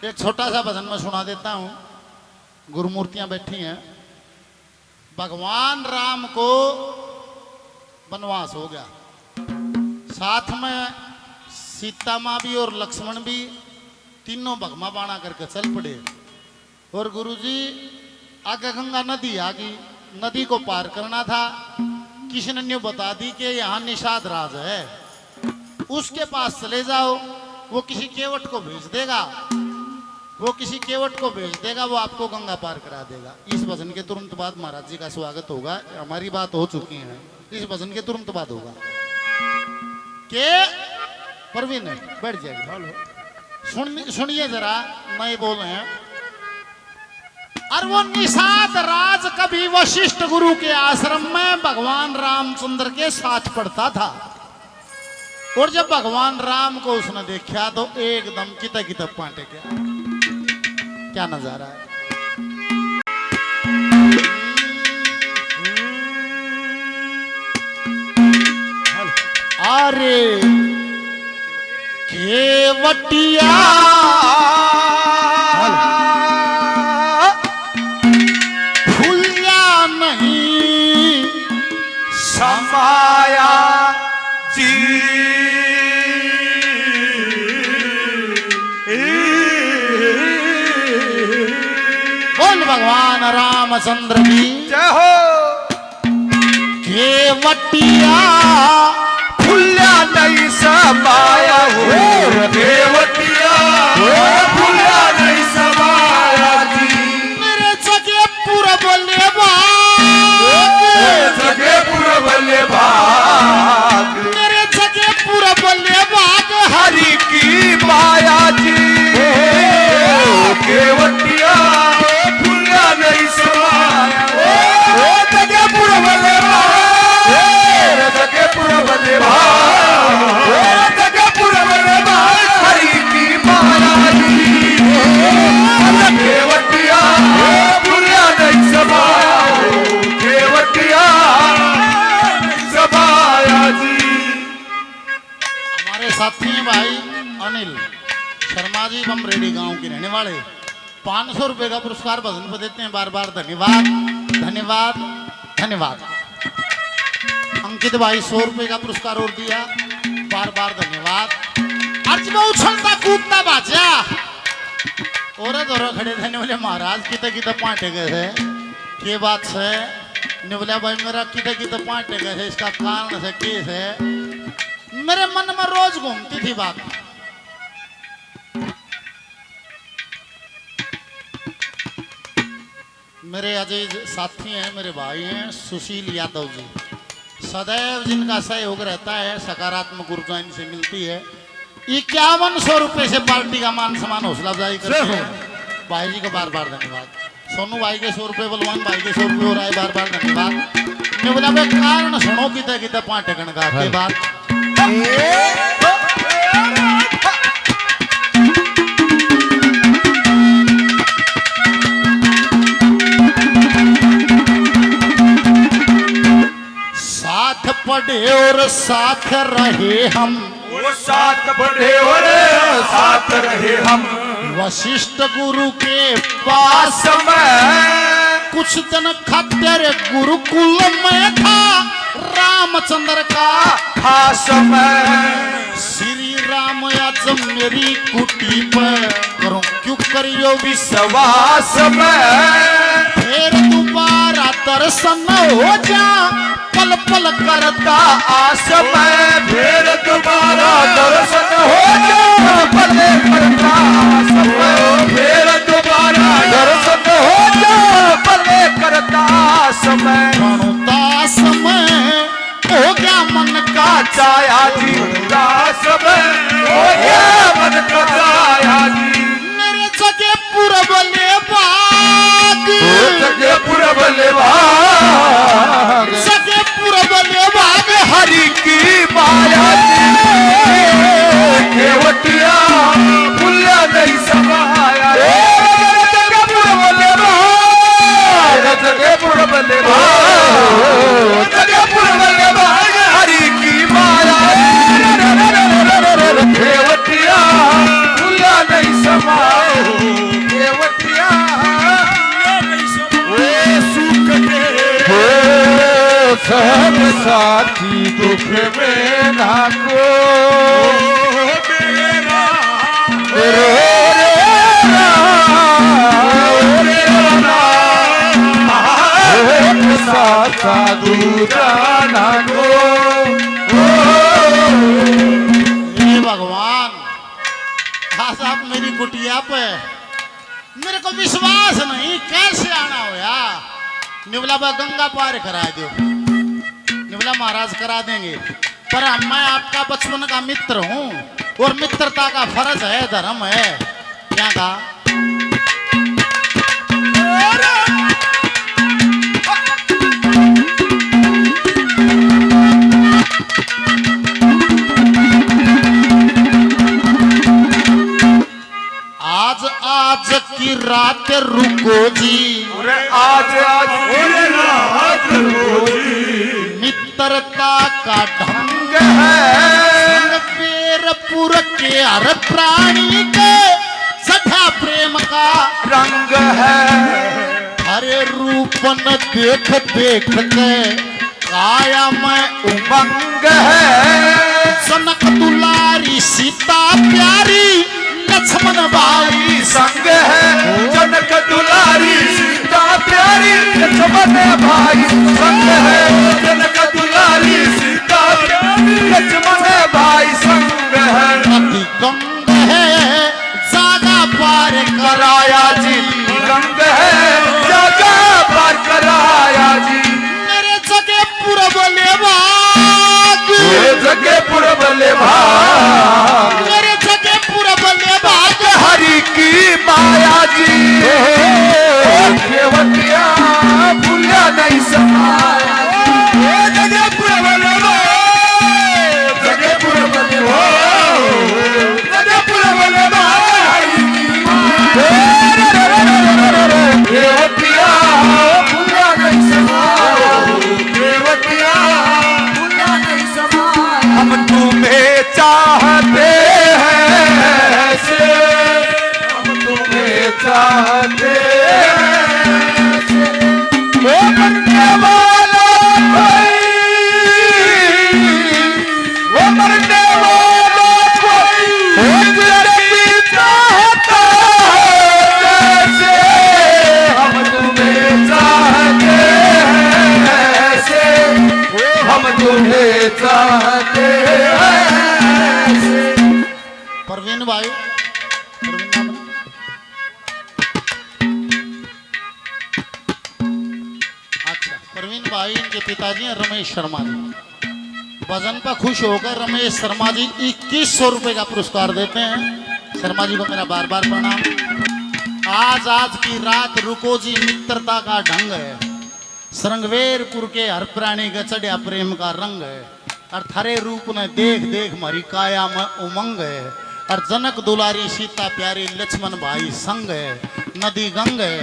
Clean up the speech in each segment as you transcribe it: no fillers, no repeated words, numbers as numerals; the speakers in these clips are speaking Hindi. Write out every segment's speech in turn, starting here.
एक छोटा सा भजन मैं सुना देता हूं। गुरुमूर्तियां बैठी हैं। भगवान राम को वनवास हो गया, साथ में सीता माँ भी और लक्ष्मण भी, तीनों भगमा बाणा करके चल पड़े। और गुरुजी आगे गंगा नदी आ गई, नदी को पार करना था। किसी ने बता दी कि यहाँ निषाद राज है, उसके पास चले जाओ, वो किसी केवट को भेज देगा, वो किसी केवट को भेज देगा, वो आपको गंगा पार करा देगा। इस भजन के तुरंत बाद महाराज जी का स्वागत होगा। हमारी बात हो चुकी है, इस भजन के तुरंत बाद होगा। के परवीन बैठ जाएगी, सुनिए जरा, नहीं बोल रहे हैं। और वो निषाद राज कभी वशिष्ठ गुरु के आश्रम में भगवान रामचंद्र के साथ पढ़ता था। और जब भगवान राम को उसने देखा तो एकदम किता किता पाटे गया। क्या नजारा है। अरे केवटिया भूलिया नहीं समाया जी। बोल भगवान रामचंद्र की जय हो। केवटिया भूलिया नहीं समाया हो, केवटिया भूलिया नहीं समाया जी। मेरे जगे पूरा बोले जगे पूरा बल्ले भाग, मेरे जगे पूरा बोले भाग हरि की माया जी। केवटिया भूलिया नहीं समाया, जगे पूरा बल्ले भाग, जगे पूरा बल्ले भाग, जगे पूरा बल्ले भाग, हरि की माया जी। केवटिया भूलिया नहीं समाया, केवटिया समाया जी। हमारे साथी हैं भाई अनिल शर्मा जी, बमरेडी गांव के रहने वाले, 500 रुपए का पुरस्कार भजन पर देते हैं। बार बार धन्यवाद धन्यवाद धन्यवाद। अंकित भाई 100 रुपए का पुरस्कार और दिया, बार बार धन्यवाद। अर्ज में उछलता कूदता बाजा और दोनों खड़े थे। बोले महाराज किते किते पाटे गए थे, ये बात है। ने बोला भाई मेरा किते किते पाटे गए थे, इसका कारण है केस है। मेरे मन में रोज घूमती थी बात। मेरे अजीज साथी हैं, मेरे भाई हैं सुशील यादव जी, सदैव जिनका सहयोग रहता है, सकारात्मक ऊर्जा इनसे मिलती है। 5100 रुपए से पार्टी का मान सम्मान हौसला अफजाई करते हैं। भाई जी को बार बार धन्यवाद। सोनू भाई के 100 रुपए, बलवान भाई के 100 रुपए और आए, बार बार धन्यवाद। मैं बोला भाई कारण सुनो किता किता पाटे गणगा के बाद। साथ पढ़े और साथ रहे हम, वो साथ बढ़े और साथ रहे हम। वशिष्ठ गुरु के पास में कुछ दिन खातिर गुरुकुल में था रामचंद्र का खास में। श्री राम आज मेरी कुटी पर करो क्यों करियो विश्वास सवास में फिर दोबारा दर्शन हो जा, पल पल करता आस में। फिर दोबारा दर्शन हो जा, पल करता आस में। फिर दोबारा दर्शन हो जा, पल करता आस में। दास में हो गया मन का छाया जी, दास में हो गया मन का छाया जी। मेरे जगे पूरा बोले बाग, जगे पूरा बल्ले भाग, जगे पूरा बोले बाग हरि की माया जी। केवटिया भूलिया साथी दुख में ना को साधु जाना को। हे भगवान, आज आप मेरी कुटिया पे, मेरे को विश्वास नहीं कैसे आना हो यार। निवला बा गंगा पार करा दो, निवला महाराज करा देंगे, पर मैं आपका बचपन का मित्र हूँ और मित्रता का फर्ज है, धर्म है। क्या कहा? आज की रात रुको जी, आज रात रुको जी, मित्रता का ढंग है पेरपुर के हर प्राणी के सदा प्रेम का रंग है। हरे रूपन देख देख के काया में उमंग है। जनक दुलारी सीता प्यारी लक्ष्मण भाई संग है। जनक दुलारी सीता प्यारी लक्ष्मण भाई संग है। जनक दुलारी सीता प्यारी लक्ष्मण भाई संग है। अति गंग है जागा पार कराया जी, गंग है जागा पार कराया जी। मेरे जगे पूरब लेभाग, मेरे जगे पूरब लेभाग, मेरे जगे पूरब लेभाग हरि की माया जी। केवटिया भूलिया नहीं समाया, जगे पूरब लेभाग, जगे पूरब लेभाग, जगे पूरब लेभाग, केवटिया भूलिया नहीं समाया, केवटिया भूलिया नहीं समाया। हम तुम्हें चाहते हैं ऐसे, हम तुम्हें चाहते हैं ऐसे। वो मरने वाला कोई, वो मरने वाला कोई जिंदगी चाहता है जैसे, हम तुम्हें चाहते हैं ऐसे, हम तुम्हें चाहते हैं ऐसे। परवीन भाई, परवीन नाम है? अच्छा, परवीन भाई इनके पिताजी हैं रमेश शर्मा जी। भजन पर खुश होकर रमेश शर्मा जी 2100 रुपए का पुरस्कार देते हैं। शर्मा जी को मेरा बार बार प्रणाम। आज की रात रुको जी, मित्रता का ढंग है। श्रृंगवेरपुर के हर प्राणी का चढ़िया प्रेम का रंग है। और थारे रूप ने देख देख मरी काया में उमंग है। और जनक दुलारी सीता प्यारी लक्ष्मण भाई संग है। नदी गंग है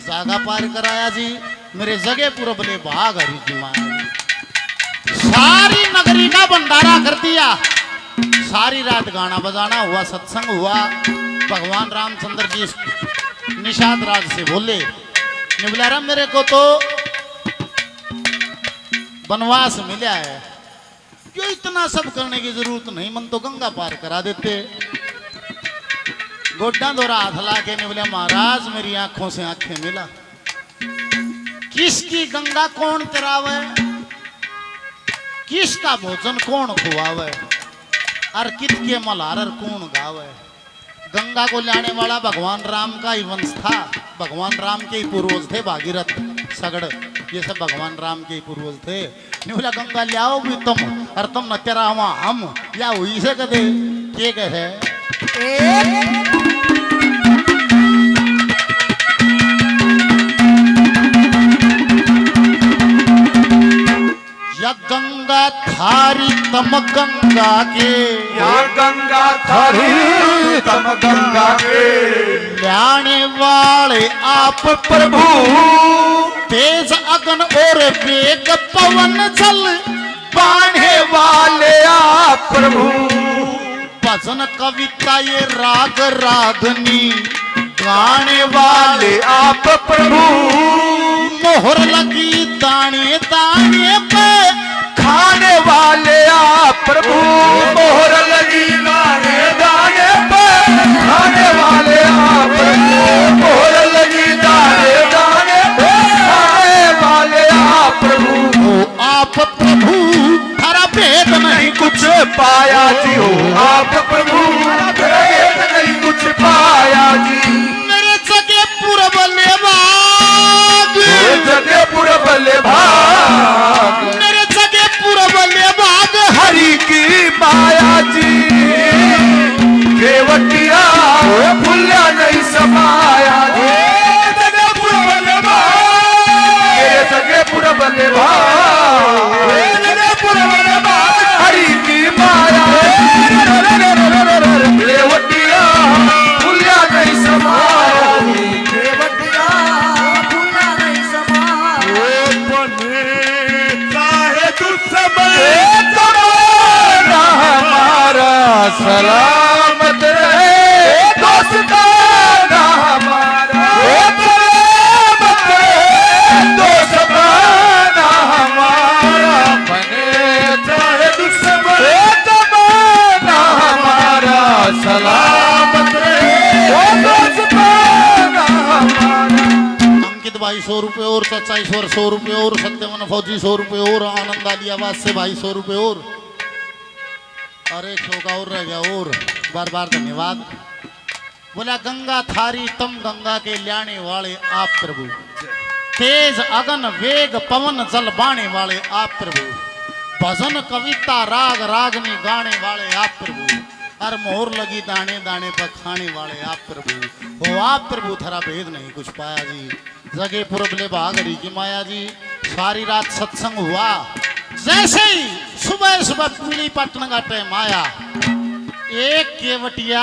जागा पार कराया जी, मेरे जगे पूरब ले भाग हरि जी माया। सारी नगरी का भंडारा कर दिया, सारी रात गाना बजाना हुआ, सत्संग हुआ। भगवान रामचंद्र जी निषाद राज से बोले, निबलाराम मेरे को तो वनवास मिला है, क्यों इतना सब करने की जरूरत नहीं, मन तो गंगा पार करा देते। गोड्डा दोरा हाथ ला के निबले, महाराज मेरी आंखों से आंखें मिला। किसकी गंगा कौन तरावे, किसका भोजन कौन खुआवे, और कित के मल्हार कौन गावे। गंगा को लाने वाला भगवान राम का ही वंश था। भगवान राम के ही पूर्वज थे, भागीरथ सगड़ ये सब भगवान राम के ही पूर्वज थे। नहीं बोला गंगा लियाओ भी तुम, और तुम न तेरा हम या हुई से कदे के कहे। या गंगा थारी तम गंगा के, या गंगा थारी तम गंगा के, लाने वाले आप प्रभु तेज अगन और वेग पवन जल, बाढ़े वाले आप प्रभु। भजन कविता ये राग रागनी, गाने वाले आप प्रभु। मोहर लगी दाने दाने पे, पाया जी हो आप प्रभु भेद नहीं कुछ पाया जी मेरे जगे पूरब ले भाग जगे पूरब ले भाग मेरे जगे पूरब ले भाग हरि की माया जी केवटिया भूला नहीं समाया जी जगे पूरब ले भाग जगे पूरब ले भाग हरि की माया केवटिया भूला नहीं समाया केवटिया भूला नहीं समाया चाहे दुश्मन हमारा सलामत रहे दोस्ताना हमारा सलामत रहे दोस्ताना हमारा बने चाहे दुश्मन जमाना हमारा सलामत रहे दोस्ताना हमारा अंकित भाई 100 रुपए और, सच्चाईश्वर 100 रुपए और, सत्यमन फौजी 100 रुपए और, आनंद आली आवाज से भाई 100 रुपए और 100 का और रह गया और बार बार धन्यवाद। बोला गंगा थारी तम गंगा के लाने वाले आप प्रभु, तेज अगन वेग पवन जल बाणे वाले आप प्रभु, भजन कविता राग रागनी गाने वाले आप प्रभु, हर मोहर लगी दाने दाने पर खाने वाले आप प्रभु हो आप प्रभु, थरा भेद नहीं कुछ पाया जी जगे पुरबले भागरी की माया जी। सारी रात सत्संग हुआ, जैसे ही सुबह सुबह पीली पटन का टाइम आया एक केवटिया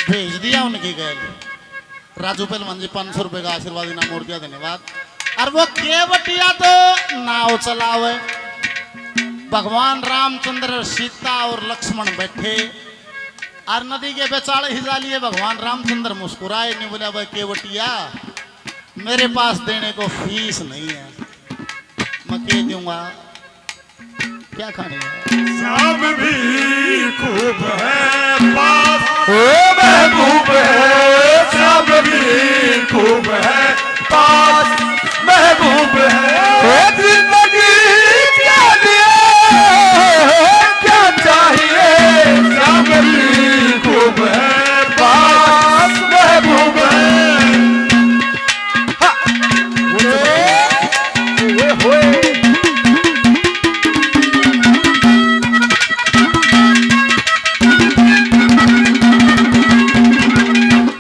भेज दिया उनके गैल। राजू पहलवान जी 500 रुपए का आशीर्वाद इनाम और दिया, धन्यवाद। और वो केवटिया तो नाव चलावे, भगवान रामचंद्र सीता और लक्ष्मण बैठे और नदी के बेचारे हिजा लिए भगवान रामचंद्र मुस्कुराए नहीं, बोला भाई केवटिया मेरे पास देने को फीस नहीं है, मैं के दूंगा, क्या खाने है? शाम भी खूब है पास ओ महबूब है, शाम भी खूब है पास महबूब है, जिंदगी क्या दिए क्या चाहिए, शाम भी खूब है पास महबूब है।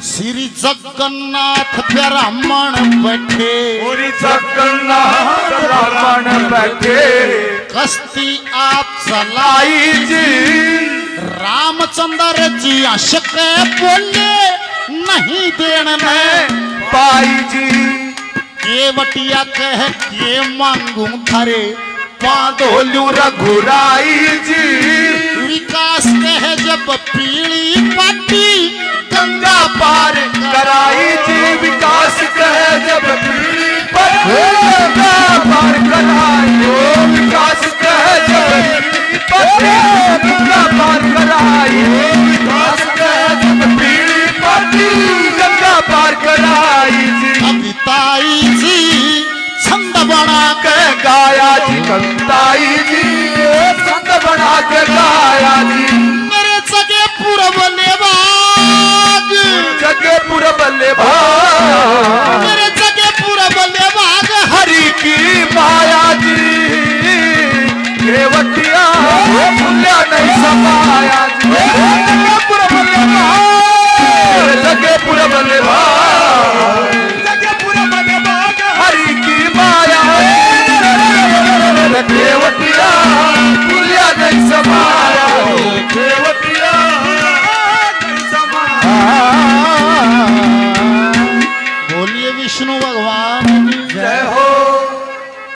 श्री जगन्नाथ ब्राह्मण बैठे, जगन्नाथ ब्राह्मण बैठे, कश्ती आप चलाई जी रामचंद्र जी अशक बोले नहीं देने पाई जी, केवटिया कह के मांगू थारे पादोलू रघुराई जी, विकास कह जब पीली पाटी गंगा पार कराई जी, विकास कहे जब पीली पर गंगा पार कराई, विकास कहे जब पीली पर गंगा पार कराई, विकास कहे जब पीली पर गंगा पार कराई जी। कविताई जी छंद बना के गाया जी, कविताई जी छंद बना के गाया जी,